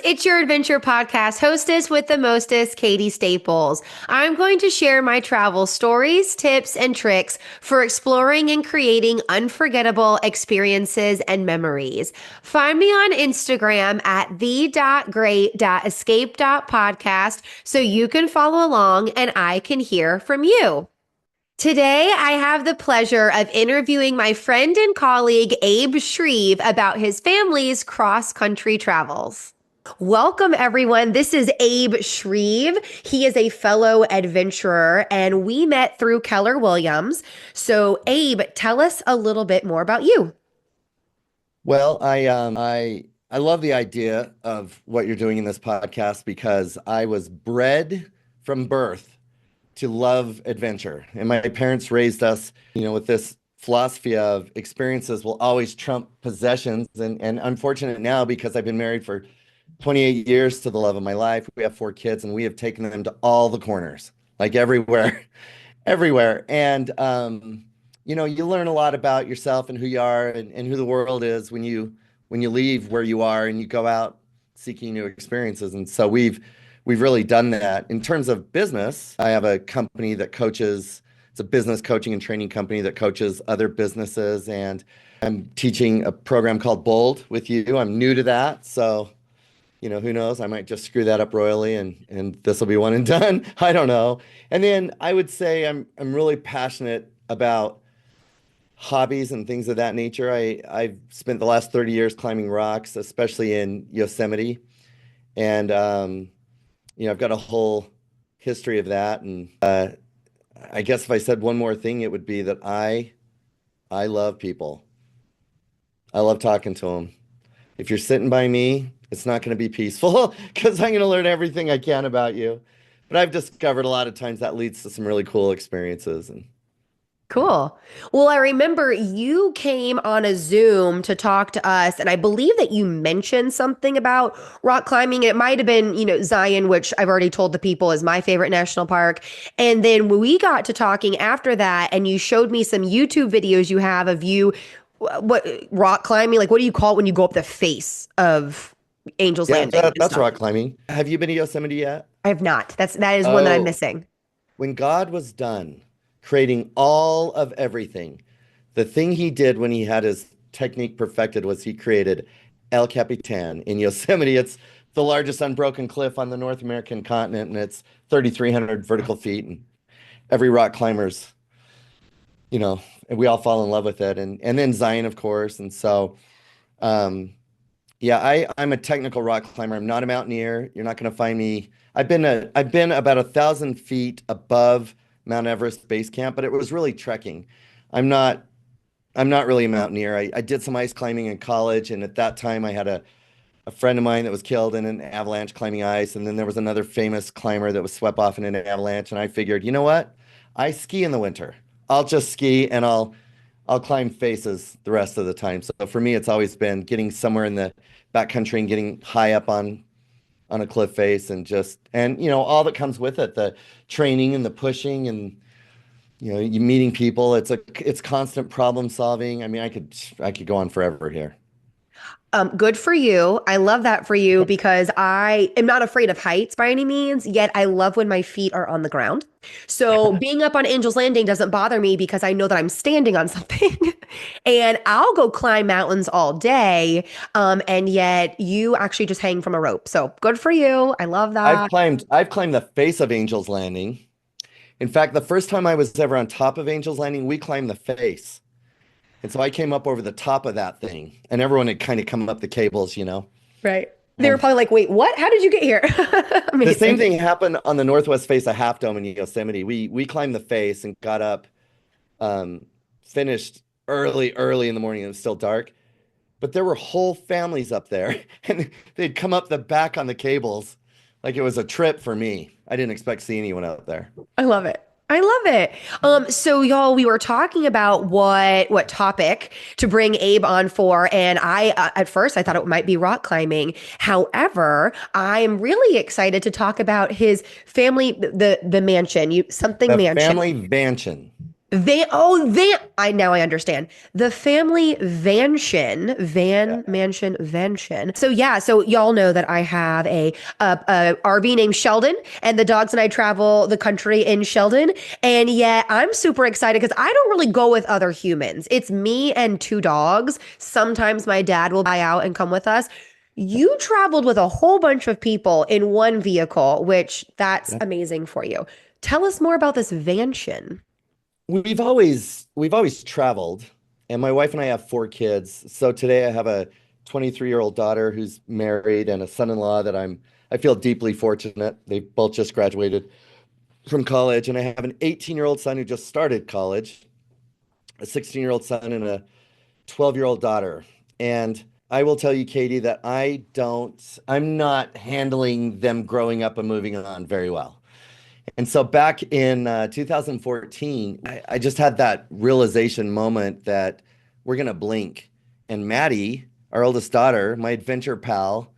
It's your adventure podcast hostess with the mostest, Katie Staples. I'm going to share my travel stories, tips, and tricks for exploring and creating unforgettable experiences and memories. Find me on Instagram at the.great.escape.podcast so you can follow along and I can hear from you. Today, I have the pleasure of interviewing my friend and colleague Abe Shreve about his family's cross country travels. Welcome, everyone. This is Abe Shreve. He is a fellow adventurer, and we met through Keller Williams. So, Abe, tell us a little bit more about you. Well, I love the idea of what you're doing in this podcast because I was bred from birth to love adventure. And my parents raised us, with this philosophy of experiences will always trump possessions. And I'm fortunate now because I've been married for 28 years to the love of my life. We have 4 kids and we have taken them to all the corners, like everywhere, everywhere. And, you learn a lot about yourself and who you are and who the world is when you leave where you are and you go out seeking new experiences. And so we've really done that. In terms of business, I have a company that coaches, it's a business coaching and training company that coaches other businesses. And I'm teaching a program called Bold with you. I'm new to that. So, who knows? I might just screw that up royally and this will be one and done. I don't know. And then I would say I'm really passionate about hobbies and things of that nature. I've spent the last 30 years climbing rocks, especially in Yosemite. And, I've got a whole history of that. And I guess if I said one more thing, it would be that I love people. I love talking to them. If you're sitting by me, it's not going to be peaceful because I'm going to learn everything I can about you. But I've discovered a lot of times that leads to some really cool experiences. And Cool. Well, I remember you came on a Zoom to talk to us, and I believe that you mentioned something about rock climbing. It might have been, Zion, which I've already told the people is my favorite national park. And then we got to talking after that, and you showed me some YouTube videos you have of you, what rock climbing, like what do you call it when you go up the face of Angel's yeah, Landing and that's stuff? rock climbing. Have you been to Yosemite yet? I have not. That is one that I'm Oh, missing. when God was done creating all of everything, the thing he did when he had his technique perfected was he created El Capitan in Yosemite. It's the largest unbroken cliff on the North American continent, and it's 3,300 vertical feet. And every rock climber's, and we all fall in love with it. And then Zion, of course. And so, um, yeah, I'm a technical rock climber. I'm not a mountaineer. You're not going to find me. I've been about 1,000 feet above Mount Everest base camp, but it was really trekking. I'm not I'm not really a mountaineer. I did some ice climbing in college, and at that time I had a friend of mine that was killed in an avalanche climbing ice, and then there was another famous climber that was swept off in an avalanche. And I figured, you know what? I ski in the winter. I'll just ski and I'll climb faces the rest of the time. So for me, it's always been getting somewhere in the backcountry and getting high up on a cliff face and all that comes with it, the training and the pushing and you meeting people. It's constant problem solving. I mean, I could go on forever here. Good for you. I love that for you because I am not afraid of heights by any means, yet I love when my feet are on the ground. So being up on Angel's Landing doesn't bother me because I know that I'm standing on something. And I'll go climb mountains all day. And yet you actually just hang from a rope. So good for you. I love that. I've climbed the face of Angel's Landing. In fact, the first time I was ever on top of Angel's Landing, we climbed the face. And so I came up over the top of that thing, and everyone had kind of come up the cables. Right. They were And probably like, wait, what? How did you get here? the same Amazing. thing happened on the northwest face of Half Dome in Yosemite. We climbed the face and got up, um, finished early in the morning. It was still dark, but there were whole families up there, and they'd come up the back on the cables like it was a trip for me. I didn't expect to see anyone out there. I love it. I love it. So y'all, we were talking about what topic to bring Abe on for, and I at first I thought it might be rock climbing. However, I am really excited to talk about his family, the mansion, you something The mansion. family vansion. I now I understand. The family vansion, vansion. So yeah, so y'all know that I have a RV named Sheldon, and the dogs and I travel the country in Sheldon. And yet I'm super excited because I don't really go with other humans. It's me and two dogs. Sometimes my dad will buy out and come with us. You traveled with a whole bunch of people in one vehicle, which that's Yeah. amazing for you. Tell us more about this vansion. We've always traveled, and my wife and I have four kids. So today I have a 23-year-old daughter who's married and a son-in-law that I feel deeply fortunate. They both just graduated from college, and I have an 18-year-old son who just started college, a 16-year-old son and a 12-year-old daughter. And I will tell you, Katie, that I'm not handling them growing up and moving on very well. And so back in 2014, I just had that realization moment that we're going to blink. And Maddie, our oldest daughter, my adventure pal,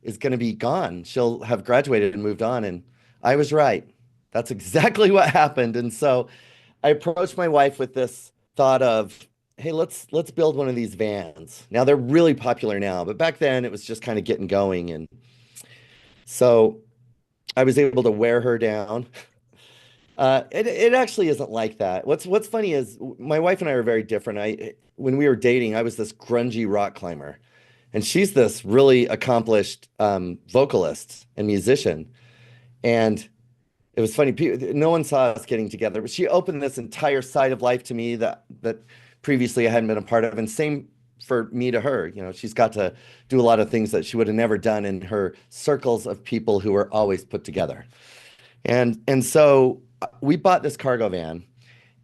is going to be gone. She'll have graduated and moved on. And I was right. That's exactly what happened. And so I approached my wife with this thought of, hey, let's build one of these vans. Now they're really popular now, but back then it was just kind of getting going. And so I was able to wear her down. It actually isn't like that. What's funny is my wife and I are very different. When we were dating, I was this grungy rock climber, and she's this really accomplished vocalist and musician. And it was funny. No one saw us getting together, but she opened this entire side of life to me that previously I hadn't been a part of, and same for me to her. You know, she's got to do a lot of things that she would have never done in her circles of people who were always put together. And so we bought this cargo van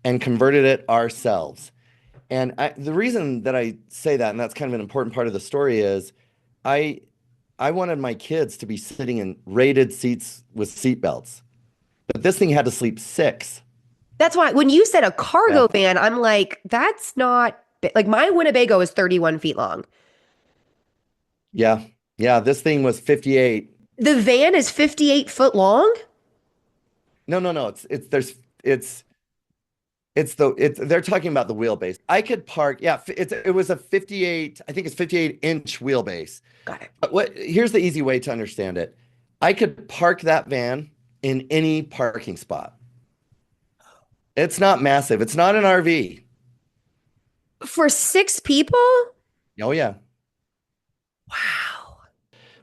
and converted it ourselves. And the reason that I say that, and that's kind of an important part of the story, is I I wanted my kids to be sitting in rated seats with seat belts, but this thing had to sleep six. That's why when you said a Yeah, cargo van, I'm like, that's not like my Winnebago is 31 feet long. yeah, yeah. This thing was 58. The van is 58 foot long. No, no, no. It's it's they're talking about the wheelbase. I could park. Yeah, it was a 58. I think it's 58-inch wheelbase. Got it. But here's the easy way to understand it. I could park that van in any parking spot. It's not massive. It's not an RV. For six people? Oh yeah. Wow.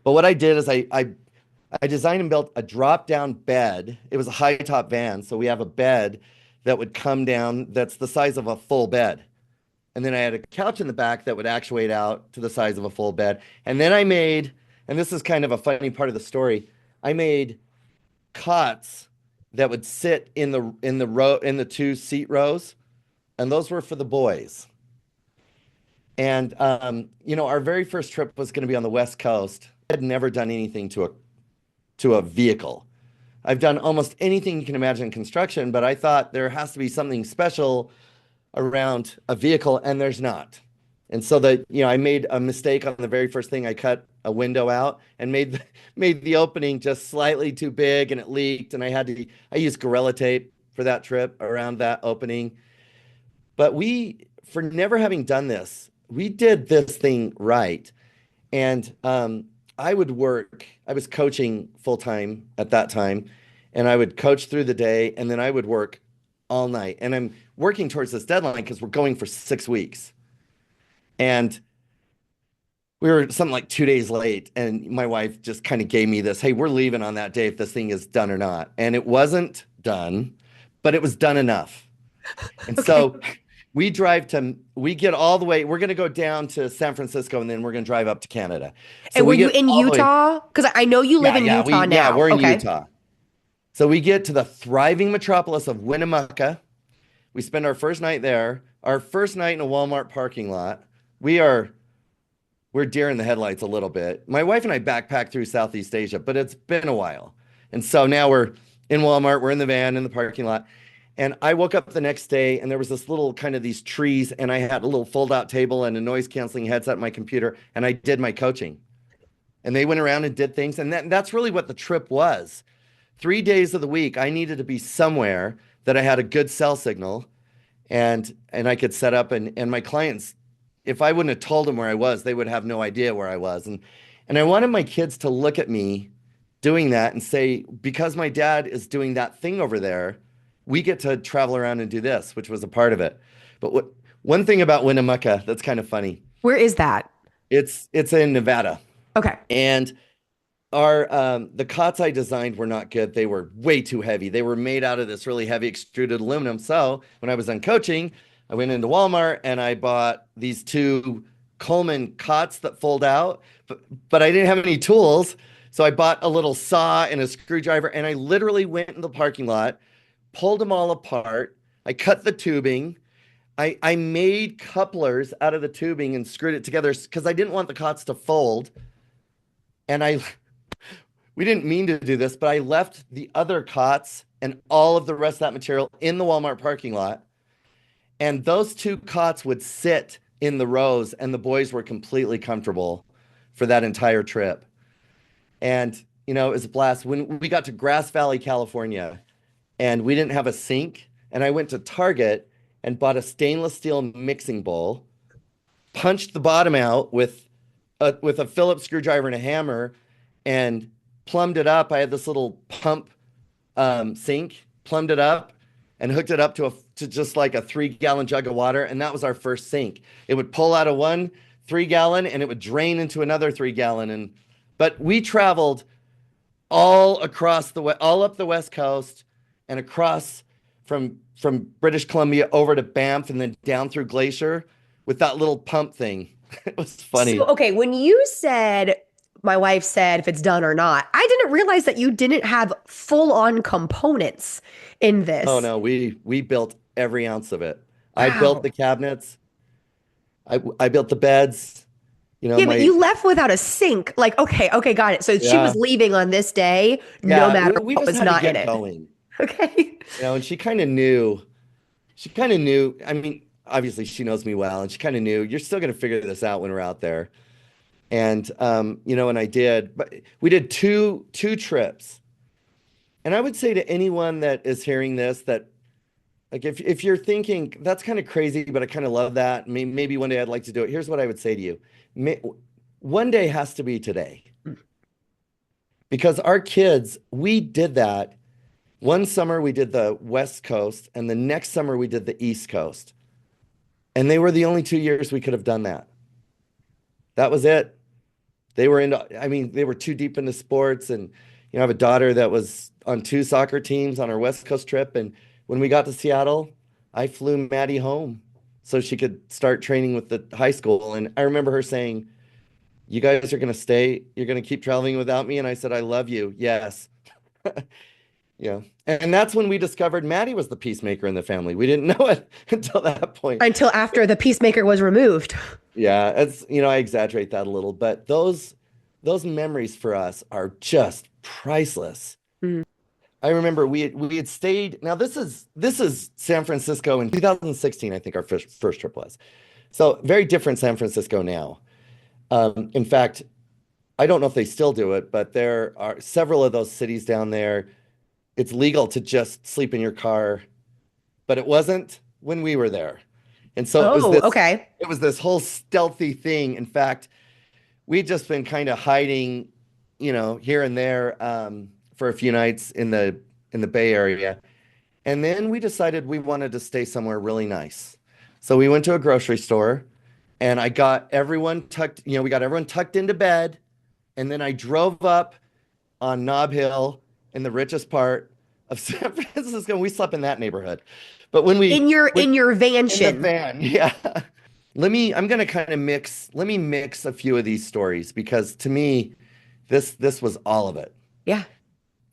But what I did is I designed and built a drop down bed. It was a high top van, so we have a bed that would come down that's the size of a full bed. And then I had a couch in the back that would actuate out to the size of a full bed. And then I made, and this is kind of a funny part of the story, I made cots that would sit in the two seat rows, and those were for the boys. And our very first trip was going to be on the West Coast. I had never done anything to a vehicle. I've done almost anything you can imagine in construction, but I thought there has to be something special around a vehicle, and there's not. And so I made a mistake on the very first thing. I cut a window out and made the opening just slightly too big, and it leaked. And I used Gorilla Tape for that trip around that opening. But for never having done this, we did this thing right. And I would work. I was coaching full time at that time, and I would coach through the day, and then I would work all night. And I'm working towards this deadline because we're going for 6 weeks. And we were something like 2 days late, and my wife just kind of gave me this, hey, we're leaving on that day if this thing is done or not. And it wasn't done, but it was done enough. And Okay. so we get all the way, we're going to go down to San Francisco, and then we're going to drive up to Canada. So And were we you get in all the way, Utah? Because I know you live yeah, in Utah now. we're in Okay. Utah. So we get to the thriving metropolis of Winnemucca. We spend our first night there, our first night in a Walmart parking lot. We're deer in the headlights a little bit. My wife and I backpacked through Southeast Asia, but it's been a while. And so now we're in Walmart, we're in the van in the parking lot. And I woke up the next day, and there was this little kind of these trees, and I had a little fold out table and a noise canceling headset on my computer, and I did my coaching. And they went around and did things. And that's really what the trip was. 3 days of the week, I needed to be somewhere that I had a good cell signal. and I could set up and my clients, if I wouldn't have told them where I was, they would have no idea where I was. And I wanted my kids to look at me doing that and say, because my dad is doing that thing over there, we get to travel around and do this, which was a part of it. But one thing about Winnemucca that's kind of funny, Where is that? it's in Nevada. Okay. And our the cots I designed were not good. They were way too heavy. They were made out of this really heavy extruded aluminum. So when I was done coaching, I went into Walmart and I bought these two Coleman cots that fold out, but I didn't have any tools. So I bought a little saw and a screwdriver, and I literally went in the parking lot, pulled them all apart. I cut the tubing. I made couplers out of the tubing and screwed it together because I didn't want the cots to fold. And we didn't mean to do this, but I left the other cots and all of the rest of that material in the Walmart parking lot. And those two cots would sit in the rows, and the boys were completely comfortable for that entire trip. And, it was a blast. When we got to Grass Valley, California, and we didn't have a sink, and I went to Target and bought a stainless steel mixing bowl, punched the bottom out with a Phillips screwdriver and a hammer, and plumbed it up. I had this little pump sink, plumbed it up, and hooked it up to just like a 3-gallon jug of water, and that was our first sink. It would pull out of one 3-gallon, and it would drain into another 3-gallon. But we traveled all up the West Coast and across from British Columbia over to Banff and then down through Glacier with that little pump thing. It was So, funny. okay, when you said, my wife said if it's done or not, I didn't realize that you didn't have full on components in Oh this. no, we built every ounce of it. I built Wow. the cabinets. I built the beds. Yeah, but My you left without a sink. Like, okay, got it. So she was yeah, leaving on this day, no yeah. matter We what just was had to not in get it. going. Okay. And she kind of knew. She kind of knew. I mean, obviously she knows me well, and she kind of knew you're still going to figure this out when we're out there. And and I did. But we did two trips. And I would say to anyone that is hearing this that like if you're thinking that's kind of crazy, but I kind of love that. Maybe one day I'd like to do it. Here's what I would say to you. One day has to be today. Because our kids, we did that. One summer we did the West Coast, and the next summer we did the East Coast. And they were the only 2 years we could have done that. That was it. They were too deep into sports. And, I have a daughter that was on 2 soccer teams on our West Coast trip. And when we got to Seattle, I flew Maddie home so she could start training with the high school. And I remember her saying, "You guys are going to stay. You're going to keep traveling without me." And I said, "I love you. Yes." Yeah. And that's when we discovered Maddie was the peacemaker in the family. We didn't know it until that point. Until after the peacemaker was removed. Yeah, I exaggerate that a little, but those memories for us are just priceless. Mm. I remember we had stayed. Now this is San Francisco in 2016, I think our first trip was. So very different San Francisco now. In fact, I don't know if they still do it, but there are several of those cities down there. It's legal to just sleep in your car, but it wasn't when we were there. And so Oh, okay. it was this whole stealthy thing. In fact, we'd just been kind of hiding, here and there for a few nights in the Bay Area. And then we decided we wanted to stay somewhere really nice. So we went to a grocery store and I got everyone we got everyone tucked into bed. And then I drove up on Nob Hill in the richest part of San Francisco. We slept in that neighborhood. But In your when in your in the vansion. van, yeah. I'm gonna kind of let me mix a few of these stories because to me, this was all of it. Yeah.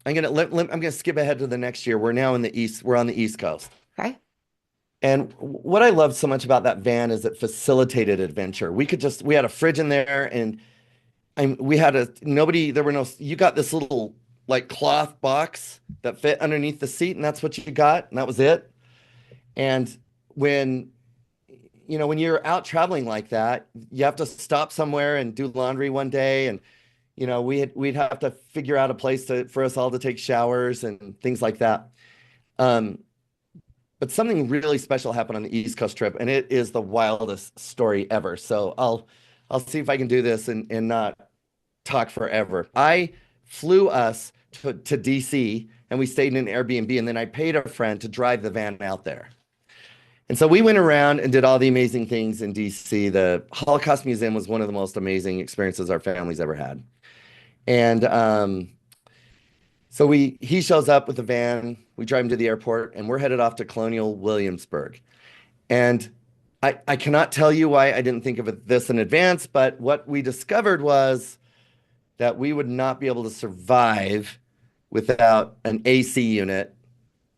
I'm gonna skip ahead to the next year. We're on the East Coast. Okay. And what I loved so much about that van is it facilitated adventure. We had a fridge in there and you got this little like cloth box that fit underneath the seat and that's what you got. And that was it. And when you're out traveling like that, you have to stop somewhere and do laundry one day. And, we'd have to figure out a place for us all to take showers and things like that. Um, But something really special happened on the East Coast trip, and it is the wildest story ever. So I'll see if I can do this and not talk forever. I flew us to DC and we stayed in an Airbnb, and then I paid a friend to drive the van out there. And so we went around and did all the amazing things in DC. The Holocaust Museum was one of the most amazing experiences our family's ever had. And so he shows up with the van. We drive him to the airport, and we're headed off to Colonial Williamsburg. And I cannot tell you why I didn't think of this in advance, but what we discovered was that we would not be able to survive without an AC unit.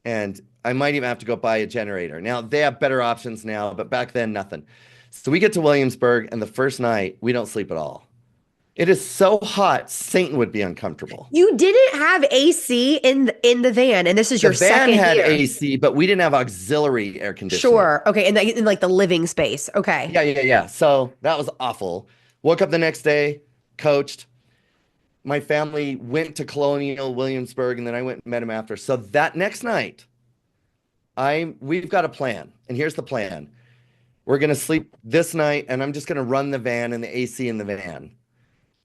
And I might even have to go buy a generator. Now, they have better options now, but back then, nothing. So we get to Williamsburg, and the first night, we don't sleep at all. It is so hot, Satan would be uncomfortable. You didn't have AC in the van, and this is The your van second had year. AC, but we didn't have auxiliary air conditioning. Sure. Okay. In like the living space. Okay. Yeah. So that was awful. Woke up the next day, coached. My family went to Colonial Williamsburg, and then I went and met him after. So that next night, we've got a plan. And here's the plan. We're gonna sleep this night, and I'm just gonna run the van and the AC in the van.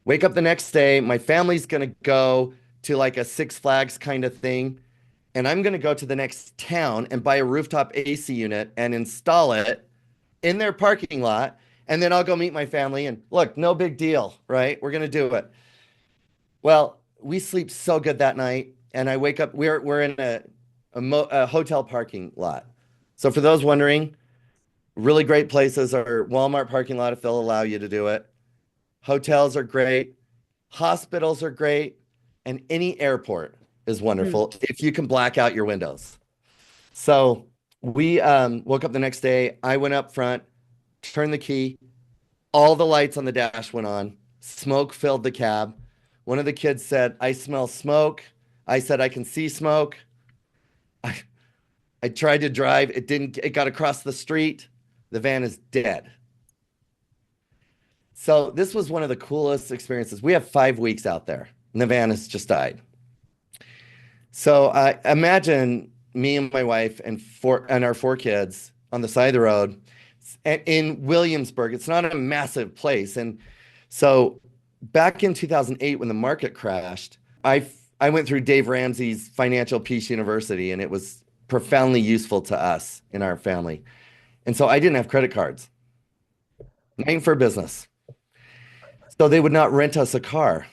Wake up the next day, my family's gonna go to like a Six Flags kind of thing, and I'm gonna go to the next town and buy a rooftop AC unit and install it in their parking lot, and then I'll go meet my family and look, no big deal, right? We're gonna do it. Well, we sleep so good that night, and I wake up. We're in a hotel parking lot. So for those wondering, really great places are Walmart parking lot if they'll allow you to do it. Hotels are great, hospitals are great, and any airport is Mhm. wonderful if you can black out your windows. So we woke up the next day. I went up front, turned the key, all the lights on the dash went on, smoke filled the cab. One of the kids said, I smell smoke. I said, I can see smoke. I, I tried to drive. It got across the street. The van is dead. So this was one of the coolest experiences. We have 5 weeks out there, and the van has just died. So I imagine me and my wife and our 4 kids on the side of the road in Williamsburg. It's not a massive place, and so back in 2008 when the market crashed, I went through Dave Ramsey's Financial Peace University, and it was profoundly useful to us in our family. And so I didn't have credit cards, not for business. So they would not rent us a car.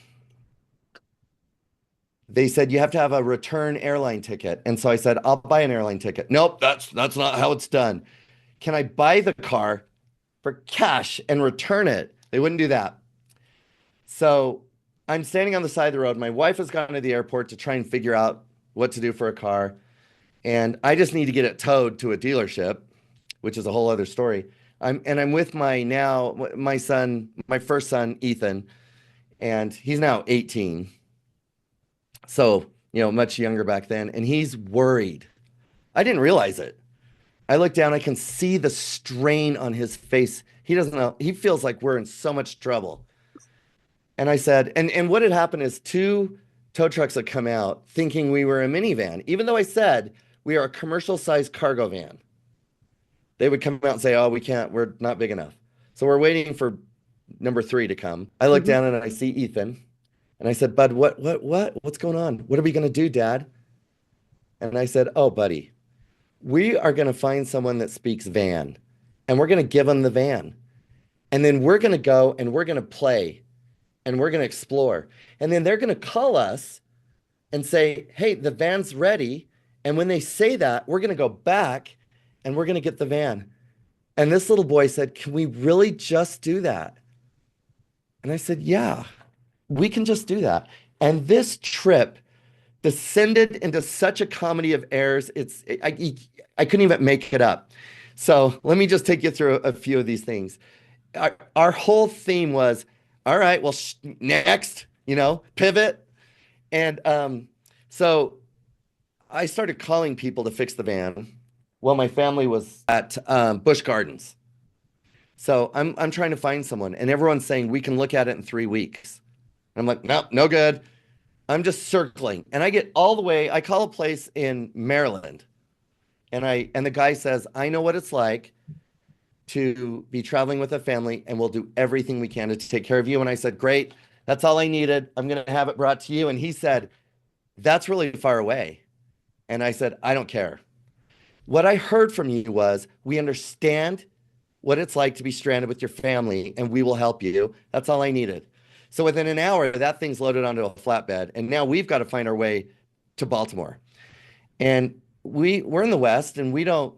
They said you have to have a return airline ticket. And so I said, I'll buy an airline ticket. Nope, that's not how it's done. Can I buy the car for cash and return it? They wouldn't do that. So I'm standing on the side of the road. My wife has gone to the airport to try and figure out what to do for a car. And I just need to get it towed to a dealership, which is a whole other story. I'm with my son, my first son, Ethan, and he's now 18. So, much younger back then. And he's worried. I didn't realize it. I look down, I can see the strain on his face. He doesn't know. He feels like we're in so much trouble. And I said, and what had happened is 2 tow trucks had come out thinking we were a minivan, even though I said we are a commercial sized cargo van. They would come out and say, oh, we can't, we're not big enough. So we're waiting for number 3 to come. I look Mhm. down and I see Ethan. And I said, Bud, what's going on? What are we going to do, Dad? And I said, oh, buddy, we are going to find someone that speaks van, and we're going to give them the van. And then we're going to go and we're going to play and we're going to explore. And then they're going to call us and say, hey, the van's ready. And when they say that, we're going to go back and we're going to get the van. And this little boy said, can we really just do that? And I said, yeah, we can just do that. And this trip descended into such a comedy of errors. I couldn't even make it up. So let me just take you through a few of these things. Our whole theme was, all right, well, next, pivot. And so I started calling people to fix the van. Well, my family was at Busch Gardens. So I'm trying to find someone, and everyone's saying we can look at it in 3 weeks. And I'm like, nope, no good. I'm just circling. And I get all the way, I call a place in Maryland, And the guy says, I know what it's like to be traveling with a family, and we'll do everything we can to take care of you. And I said, great, that's all I needed. I'm going to have it brought to you. And he said, that's really far away. And I said, I don't care. What I heard from you was, we understand what it's like to be stranded with your family, and we will help you. That's all I needed. So within an hour, that thing's loaded onto a flatbed, and now we've got to find our way to Baltimore. And we're in the West, and we don't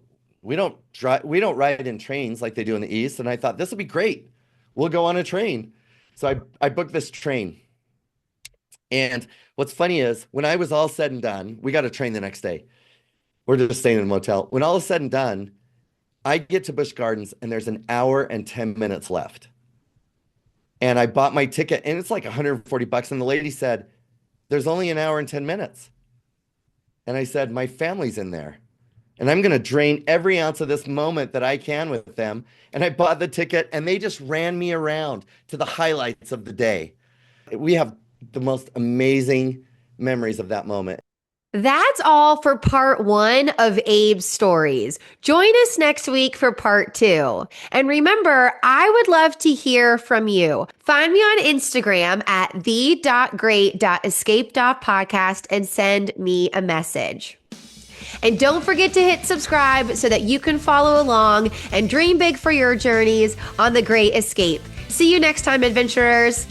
ride in trains like they do in the East. And I thought, this will be great. We'll go on a train. So I booked this train. And what's funny is, when I was all said and done, we got a train the next day. We're just staying in a motel. When all is said and done, I get to Busch Gardens and there's an hour and 10 minutes left. And I bought my ticket and it's like $140. And the lady said, there's only an hour and 10 minutes. And I said, my family's in there. And I'm going to drain every ounce of this moment that I can with them. And I bought the ticket and they just ran me around to the highlights of the day. We have the most amazing memories of that moment. That's all for part 1 of Abe's stories. Join us next week for part 2. And remember, I would love to hear from you. Find me on Instagram at the.great.escape.podcast and send me a message. And don't forget to hit subscribe so that you can follow along and dream big for your journeys on The Great Escape. See you next time, adventurers.